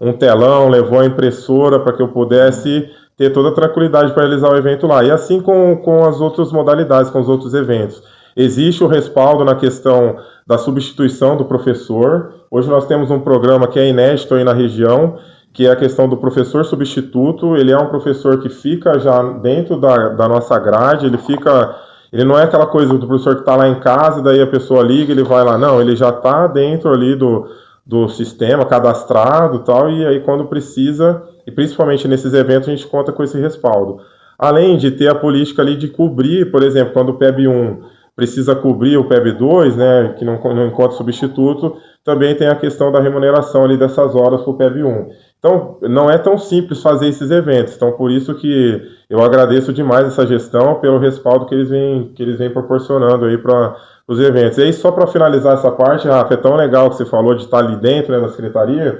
um telão, levou a impressora para que eu pudesse ter toda a tranquilidade para realizar o evento lá. E assim com as outras modalidades, com os outros eventos. Existe o respaldo na questão da substituição do professor. Hoje nós temos um programa que é inédito aí na região, que é a questão do professor substituto. Ele é um professor que fica já dentro da nossa grade, ele não é aquela coisa do professor que está lá em casa, daí a pessoa liga, ele vai lá. Não, ele já está dentro ali do sistema, cadastrado e tal, e aí quando precisa, e principalmente nesses eventos, a gente conta com esse respaldo. Além de ter a política ali de cobrir, por exemplo, quando o PEB 1 precisa cobrir o PEB2, né, que não encontra substituto, também tem a questão da remuneração ali dessas horas para o PEB1. Então, não é tão simples fazer esses eventos. Então, por isso que eu agradeço demais essa gestão pelo respaldo que eles vêm proporcionando aí para os eventos. E aí, só para finalizar essa parte, Rafa, é tão legal que você falou de estar ali dentro, né, da secretaria,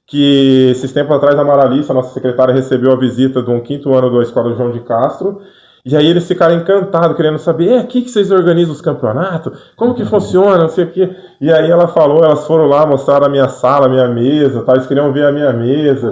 que esses tempos atrás a Maralice, a nossa secretária, recebeu a visita de um 5º ano da Escola João de Castro, e aí eles ficaram encantados, querendo saber, aqui que vocês organizam os campeonatos? Como que funciona? Não sei o quê. E aí ela falou, elas foram lá, mostraram a minha sala, a minha mesa, tá? Eles queriam ver a minha mesa.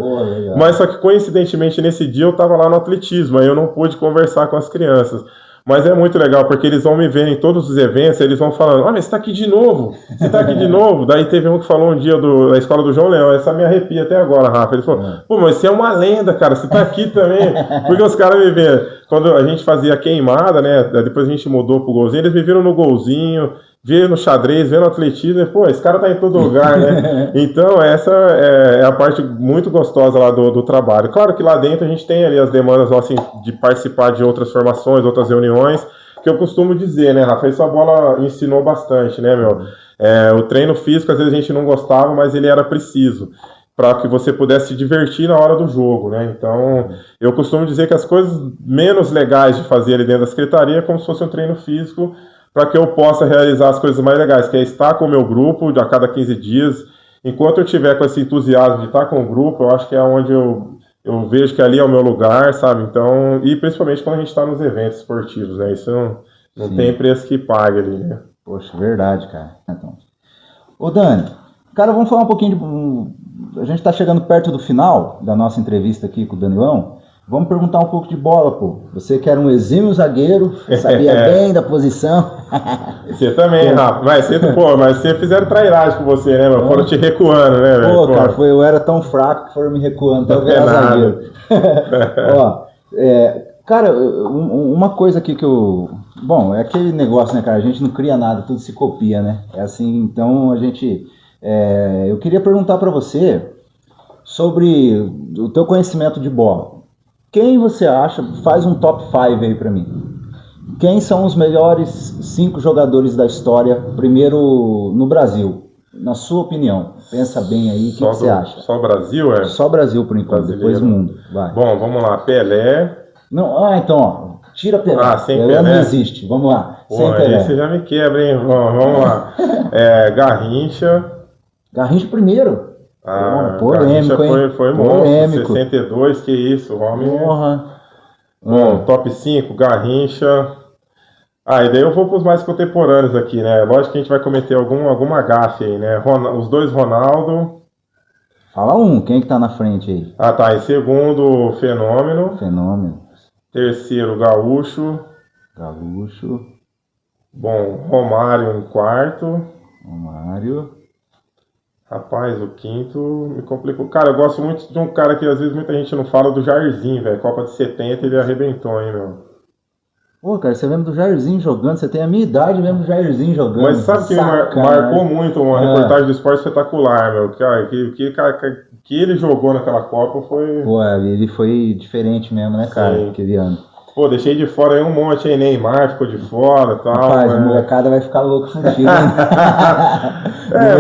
Mas só que coincidentemente nesse dia eu estava lá no atletismo, aí eu não pude conversar com as crianças. Mas é muito legal, porque eles vão me ver em todos os eventos, eles vão falando, olha, você tá aqui de novo, você tá aqui de novo. Daí teve um que falou um dia da escola do João Leão, essa me arrepia até agora, Rafa. Ele falou, pô, mas você é uma lenda, cara, você tá aqui também. Porque os caras me veem, quando a gente fazia queimada, né, depois a gente mudou pro golzinho, eles me viram no golzinho, ver no xadrez, ver no atletismo, pô, esse cara tá em todo lugar, né? Então, essa é a parte muito gostosa lá do trabalho. Claro que lá dentro a gente tem ali as demandas assim, de participar de outras formações, outras reuniões, que eu costumo dizer, né, Rafa? Isso a bola ensinou bastante, né, meu? O treino físico, às vezes a gente não gostava, mas ele era preciso para que você pudesse se divertir na hora do jogo, né? Então, eu costumo dizer que as coisas menos legais de fazer ali dentro da secretaria é como se fosse um treino físico, para que eu possa realizar as coisas mais legais, que é estar com o meu grupo a cada 15 dias. Enquanto eu tiver com esse entusiasmo de estar com o grupo, eu acho que é onde eu vejo que ali é o meu lugar, sabe? Então, e principalmente quando a gente está nos eventos esportivos, né? Isso não tem preço que pague ali, né? Poxa, verdade, cara. Então, ô Dani, cara, vamos falar um pouquinho a gente está chegando perto do final da nossa entrevista aqui com o Danilão. Vamos perguntar um pouco de bola, pô. Você que era um exímio zagueiro, sabia bem da posição. Você também, Rafa. Mas você fizeram trairagem com você, né, meu? Foram te recuando, né, velho? Pô, cara, eu era tão fraco que foram me recuando, até eu virar zagueiro. Ó, cara, uma coisa aqui que eu... Bom, é aquele negócio, né, cara? A gente não cria nada, tudo se copia, né? É assim, então a gente... eu queria perguntar pra você sobre o teu conhecimento de bola. Quem você acha, faz um top 5 aí pra mim. Quem são os melhores 5 jogadores da história, primeiro no Brasil? Na sua opinião, pensa bem aí, o que você acha? Só Brasil, é? Só Brasil por enquanto, depois o mundo. Vai. Bom, vamos lá, Pelé. Não, então, ó, tira Pelé. Sem Pelé não existe, vamos lá. Pô, sem Pelé. Esse já me quebra, hein? Vamos lá. Garrincha. Garrincha primeiro. Polêmico, hein? Foi monstro, 62, que isso, homem. Porra. Bom, top 5, Garrincha. E daí eu vou para os mais contemporâneos aqui, né? Lógico que a gente vai cometer alguma gafe aí, né? Os dois Ronaldo. Fala quem que tá na frente aí? Em segundo, Fenômeno. Terceiro, Gaúcho. Bom, Romário em quarto. Rapaz, o quinto me complicou. Cara, eu gosto muito de um cara que às vezes muita gente não fala, do Jairzinho, velho. Copa de 70 ele arrebentou, hein, meu. Pô, cara, você lembra do Jairzinho jogando? Você tem a minha idade mesmo do Jairzinho jogando. Mas sabe que marcou muito uma reportagem do Esporte Espetacular, meu. Cara, que ele jogou naquela Copa foi... Pô, ele foi diferente mesmo, né, cara, aquele ano. Pô, deixei de fora aí um monte aí, Neymar ficou de fora e tal. Rapaz, a molecada vai ficar louca contigo, né?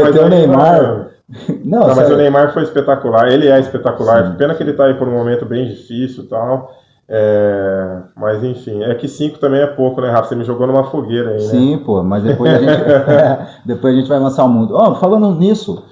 Mas o Neymar... Não, mas o Neymar foi espetacular, ele é espetacular. Sim. Pena que ele tá aí por um momento bem difícil e tal. Mas enfim, é que 5 também é pouco, né, Rafa? Você me jogou numa fogueira aí, né? Sim, pô, mas depois depois a gente vai lançar o mundo. Falando nisso,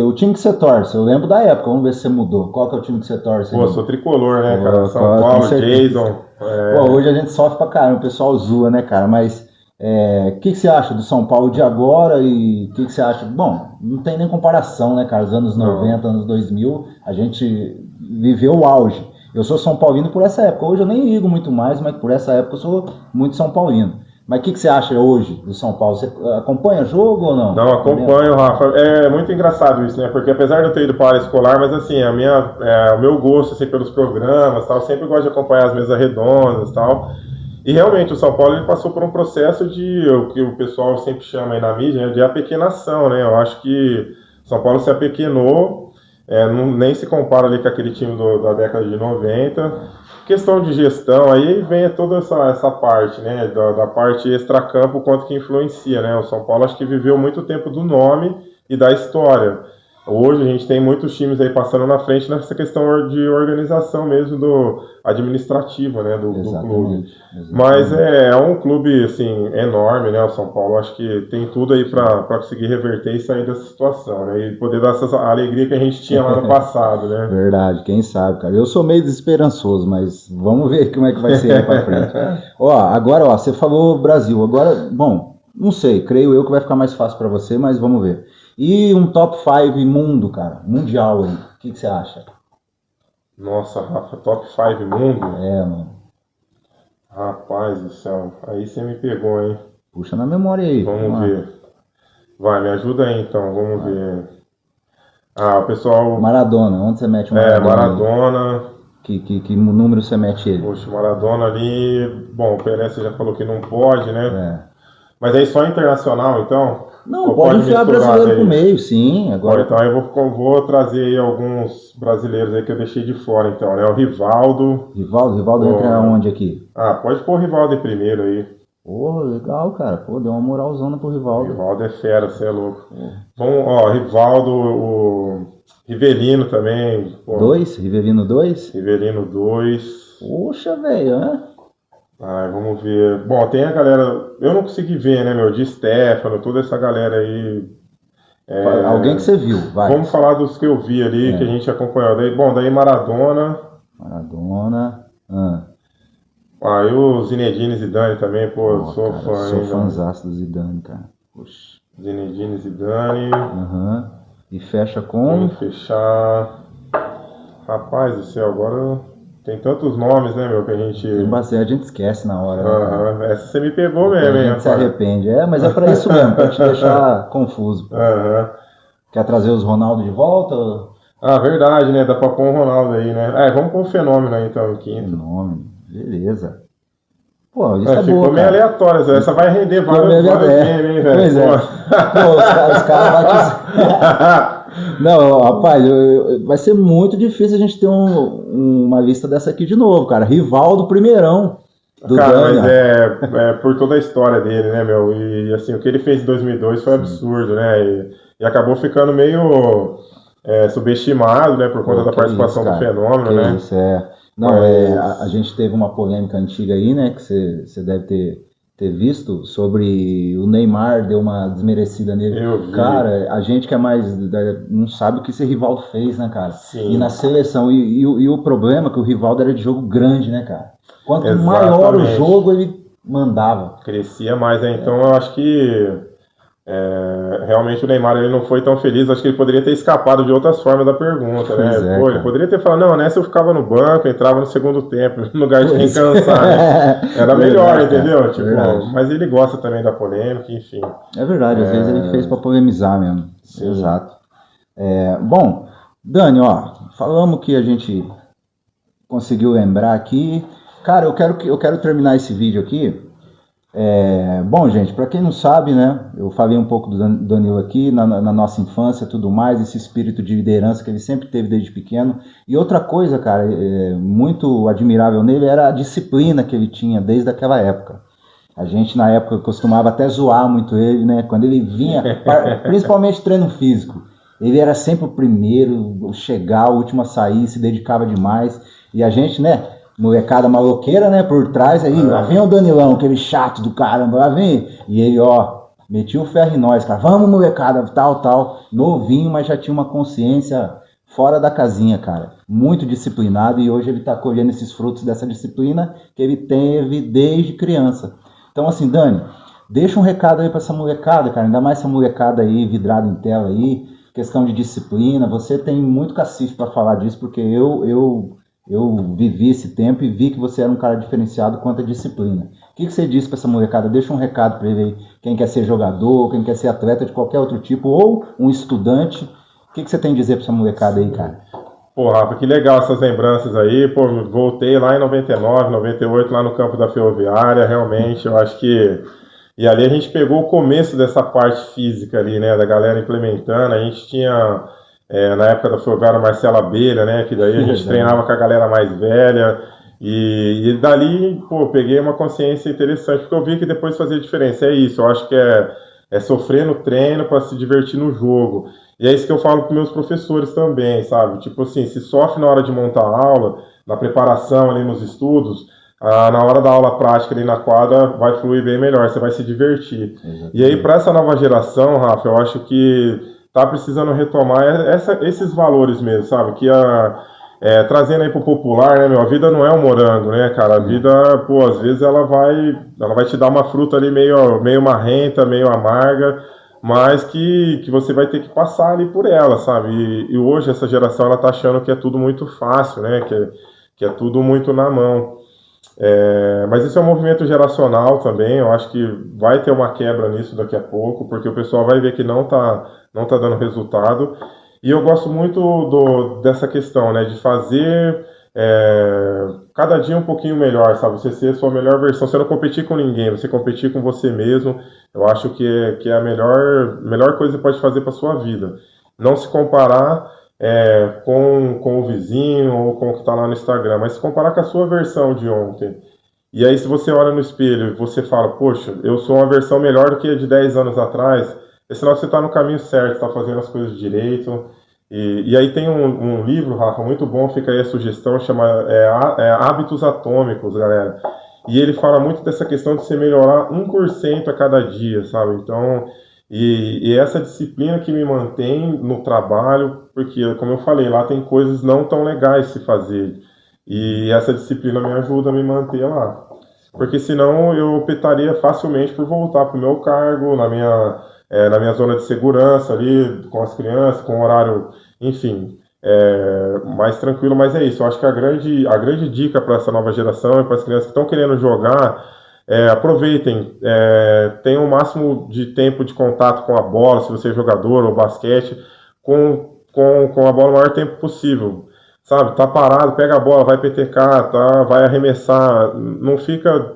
o time que você torce, eu lembro da época, vamos ver se você mudou. Qual que é o time que você torce? Pô, sou tricolor, né, cara? São Paulo, Jason. Pô, hoje a gente sofre pra caramba, o pessoal zoa, né, cara? Mas o que você acha do São Paulo de agora e o que você acha? Bom, não tem nem comparação, né, cara? Os anos 90, anos 2000, a gente viveu o auge. Eu sou São Paulino por essa época. Hoje eu nem ligo muito mais, mas por essa época eu sou muito São Paulino. Mas o que você acha hoje do São Paulo? Você acompanha jogo ou não? Não, acompanho, Rafa. É muito engraçado isso, né? Porque apesar de eu ter ido para a área escolar, mas assim, o meu gosto assim, pelos programas, tal, eu sempre gosto de acompanhar as mesas redondas e tal. E realmente o São Paulo ele passou por um processo o que o pessoal sempre chama aí na mídia, de apequenação, né? Eu acho que o São Paulo se apequenou, nem se compara ali com aquele time da década de 90, questão de gestão, aí vem toda essa parte, né, da parte extracampo, quanto que influencia, né? O São Paulo acho que viveu muito tempo do nome e da história. Hoje a gente tem muitos times aí passando na frente nessa questão de organização mesmo do administrativa, né, do clube. Exatamente. Mas é um clube assim enorme, né? O São Paulo acho que tem tudo aí para conseguir reverter e sair dessa situação, né? E poder dar essa alegria que a gente tinha lá no passado, né? Verdade, quem sabe, cara. Eu sou meio desesperançoso, mas vamos ver como é que vai ser aí pra frente. Ó, agora, ó, você falou Brasil. Agora, bom, não sei, creio eu que vai ficar mais fácil pra você, mas vamos ver. E um top 5 mundo, cara, mundial aí. O que você acha? Nossa, Rafa, top 5 mundo? É, mano. Rapaz do céu, aí você me pegou, hein? Puxa na memória aí. Vamos ver. Vai, me ajuda aí então, vamos ver. Ah, o pessoal. Maradona, onde você mete o Maradona? Maradona. Que número você mete ele? Poxa, Maradona ali. Bom, o Pelé você já falou que não pode, né? É. Mas aí só internacional, então? Não, pode enfiar brasileiro pro meio, sim. Agora... Bom, então eu vou trazer aí alguns brasileiros aí que eu deixei de fora, então, né? O Rivaldo. Rivaldo entra onde aqui? Ah, pode pôr o Rivaldo em primeiro aí. Pô, legal, cara. Pô, deu uma moralzona pro Rivaldo. Rivaldo é fera, você é louco. Vamos, ó, Rivaldo, o Rivelino também. Pô. Rivelino 2? Rivelino 2. Poxa, velho, né? Ai, vamos ver. Bom, tem a galera. Eu não consegui ver, né, meu? De Stefano, toda essa galera aí. Alguém que você viu, vai. Vamos falar dos que eu vi ali, que a gente acompanhou. Daí Maradona. Aí o Zinedine Zidane também, pô, eu sou cara, fã. Sou fãzaço do Zidane, cara. Poxa. Zinedine Zidane. E fecha com. Vamos fechar. Rapaz do céu, agora. Tem tantos nomes, né, meu, que a gente... Tem bastante, a gente esquece na hora, né, cara? Essa você me pegou mesmo, hein, a gente se arrepende. Mas é pra isso mesmo, pra te deixar confuso. Quer trazer os Ronaldo de volta? Ah, verdade, né, dá pra pôr um Ronaldo aí, né? Vamos pôr um Fenômeno aí, então, em quinto. Fenômeno, beleza. Pô, isso ficou boa, meio aleatório, essa vai render vários memes, hein, velho? Pois é. Pô, os caras vão Não, rapaz, vai ser muito difícil a gente ter uma lista dessa aqui de novo, cara. Rivaldo primeirão do Dani. Mas é por toda a história dele, né, meu? E assim, o que ele fez em 2002 foi absurdo, né? E acabou ficando meio subestimado, né, por conta da participação do Fenômeno, né? Isso, Não, a gente teve uma polêmica antiga aí, né, que você deve ter visto, sobre o Neymar, deu uma desmerecida nele. Eu vi. Cara, a gente que é mais... não sabe o que esse Rivaldo fez, né, cara? Sim. E na seleção, e o problema é que o Rivaldo era de jogo grande, né, cara? Quanto maior o jogo, ele mandava. Crescia mais, né? Então eu acho que realmente o Neymar ele não foi tão feliz. Acho que ele poderia ter escapado de outras formas da pergunta, né? Ele poderia ter falado, não, nessa eu ficava no banco, entrava no segundo tempo, no lugar de quem cansar, né? Era melhor, entendeu? Tipo, mas ele gosta também da polêmica, enfim. É verdade, às vezes ele fez pra polemizar mesmo. Sim. Exato. Bom, Dani, ó, falamos que a gente conseguiu lembrar aqui. Cara, eu quero terminar esse vídeo aqui. Bom, gente, para quem não sabe, né, eu falei um pouco do Danilo aqui, na nossa infância e tudo mais, esse espírito de liderança que ele sempre teve desde pequeno. E outra coisa, cara, muito admirável nele era a disciplina que ele tinha desde aquela época. A gente, na época, costumava até zoar muito ele, né, quando ele vinha, principalmente treino físico. Ele era sempre o primeiro a chegar, o último a sair, se dedicava demais. E a gente, né, molecada maloqueira, né, por trás, aí, lá vem o Danilão, aquele chato do caramba, lá vem, e ele, ó, metia o ferro em nós, cara, vamos molecada, tal, novinho, mas já tinha uma consciência fora da casinha, cara, muito disciplinado, e hoje ele tá colhendo esses frutos dessa disciplina que ele teve desde criança. Então, assim, Dani, deixa um recado aí pra essa molecada, cara, ainda mais essa molecada aí, vidrada em tela aí, questão de disciplina, você tem muito cacife pra falar disso, porque eu vivi esse tempo e vi que você era um cara diferenciado quanto à disciplina. O que você disse para essa molecada? Deixa um recado para ele aí. Quem quer ser jogador, quem quer ser atleta de qualquer outro tipo, ou um estudante. O que você tem a dizer para essa molecada aí, cara? Pô, Rafa, que legal essas lembranças aí. Pô, voltei lá em 99, 98, lá no campo da Ferroviária. Realmente, eu acho que... E ali a gente pegou o começo dessa parte física ali, né? Da galera implementando. A gente tinha... na época da Ferroviária, Marcelo Abelha, né? Que daí a gente treinava com a galera mais velha. E dali, pô, eu peguei uma consciência interessante, porque eu vi que depois fazia diferença. É isso, eu acho que é sofrer no treino para se divertir no jogo. E é isso que eu falo para meus professores também, sabe? Tipo assim, se sofre na hora de montar a aula, na preparação ali nos estudos, na hora da aula prática ali na quadra vai fluir bem melhor, você vai se divertir. Exatamente. E aí, para essa nova geração, Rafa, eu acho que tá precisando retomar esses valores mesmo, sabe? Trazendo aí pro popular, né, meu? A vida não é um morango, né, cara? A vida, pô, às vezes ela vai te dar uma fruta ali meio marrenta, meio amarga, mas que você vai ter que passar ali por ela, sabe? E hoje essa geração, ela tá achando que é tudo muito fácil, né? Que é tudo muito na mão. Mas isso é um movimento geracional também, eu acho que vai ter uma quebra nisso daqui a pouco, porque o pessoal vai ver que não tá dando resultado. E eu gosto muito dessa questão, né, de fazer cada dia um pouquinho melhor, sabe? Você ser a sua melhor versão, você não competir com ninguém, você competir com você mesmo. Eu acho que é a melhor coisa que você pode fazer para sua vida. Não se comparar com o vizinho ou com o que está lá no Instagram, mas se comparar com a sua versão de ontem. E aí, se você olha no espelho e você fala, poxa, eu sou uma versão melhor do que a de 10 anos atrás, é sinal que você está no caminho certo, está fazendo as coisas direito. E aí tem um livro, Rafa, muito bom, fica aí a sugestão, chama Hábitos Atômicos, galera. E ele fala muito dessa questão de você melhorar 1% a cada dia, sabe? Então, e essa disciplina que me mantém no trabalho, porque, como eu falei, lá tem coisas não tão legais de se fazer. E essa disciplina me ajuda a me manter lá. Porque senão eu optaria facilmente por voltar para o meu cargo, na minha zona de segurança ali, com as crianças, com o horário, enfim, mais tranquilo. Mas é isso, eu acho que a grande dica para essa nova geração e para as crianças que estão querendo jogar, aproveitem, tenham o máximo de tempo de contato com a bola, se você é jogador ou basquete, com a bola o maior tempo possível. Sabe, tá parado, pega a bola, vai PTK, tá, vai arremessar, não fica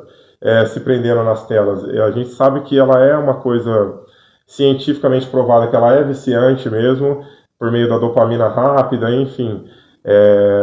se prendendo nas telas. A gente sabe que ela é uma coisa cientificamente provada, que ela é viciante mesmo, por meio da dopamina rápida, enfim.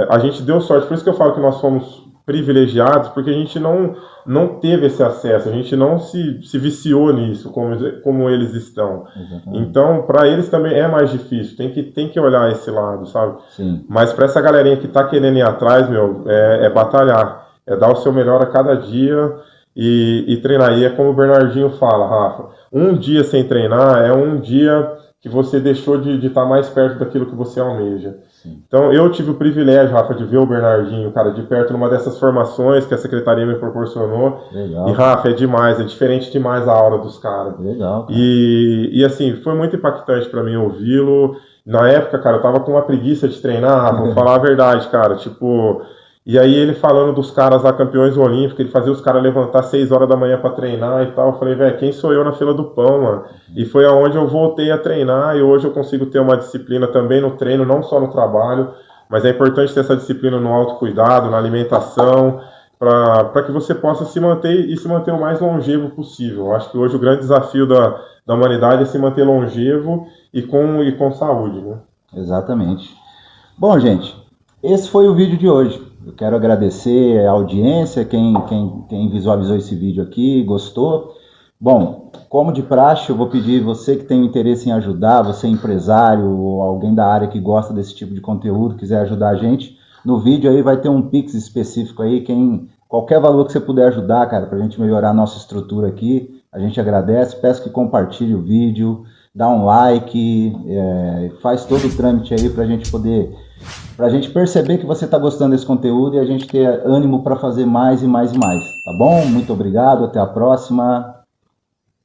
A gente deu sorte, por isso que eu falo que nós fomos privilegiados, porque a gente não teve esse acesso, a gente não se viciou nisso, como eles estão. Exatamente. Então, para eles também é mais difícil, tem que olhar esse lado, sabe? Sim. Mas para essa galerinha que tá querendo ir atrás, meu, é batalhar, é dar o seu melhor a cada dia e treinar. E é como o Bernardinho fala, Rafa, um dia sem treinar é um dia que você deixou de estar mais perto daquilo que você almeja. Sim. Então, eu tive o privilégio, Rafa, de ver o Bernardinho, cara, de perto numa dessas formações que a secretaria me proporcionou. Legal. E, Rafa, é demais, é diferente demais a aula dos caras. Legal. Cara. E assim, foi muito impactante para mim ouvi-lo. Na época, cara, eu tava com uma preguiça de treinar, Rafa, vou falar a verdade, cara, tipo... E aí ele falando dos caras lá, campeões olímpicos, ele fazia os caras levantar 6 horas da manhã para treinar e tal. Eu falei, velho, quem sou eu na fila do pão, mano? E foi aonde eu voltei a treinar e hoje eu consigo ter uma disciplina também no treino, não só no trabalho, mas é importante ter essa disciplina no autocuidado, na alimentação, para que você possa se manter e se manter o mais longevo possível. Eu acho que hoje o grande desafio da humanidade é se manter longevo e com saúde, né? Exatamente. Bom, gente, esse foi o vídeo de hoje. Eu quero agradecer a audiência, quem visualizou esse vídeo aqui, gostou. Bom, como de praxe, eu vou pedir você que tem interesse em ajudar, você empresário ou alguém da área que gosta desse tipo de conteúdo, quiser ajudar a gente, no vídeo aí vai ter um Pix específico aí, qualquer valor que você puder ajudar, cara, pra gente melhorar a nossa estrutura aqui, a gente agradece, peço que compartilhe o vídeo, dá um like, faz todo o trâmite aí pra gente perceber que você está gostando desse conteúdo e a gente ter ânimo para fazer mais e mais e mais, tá bom? Muito obrigado, até a próxima.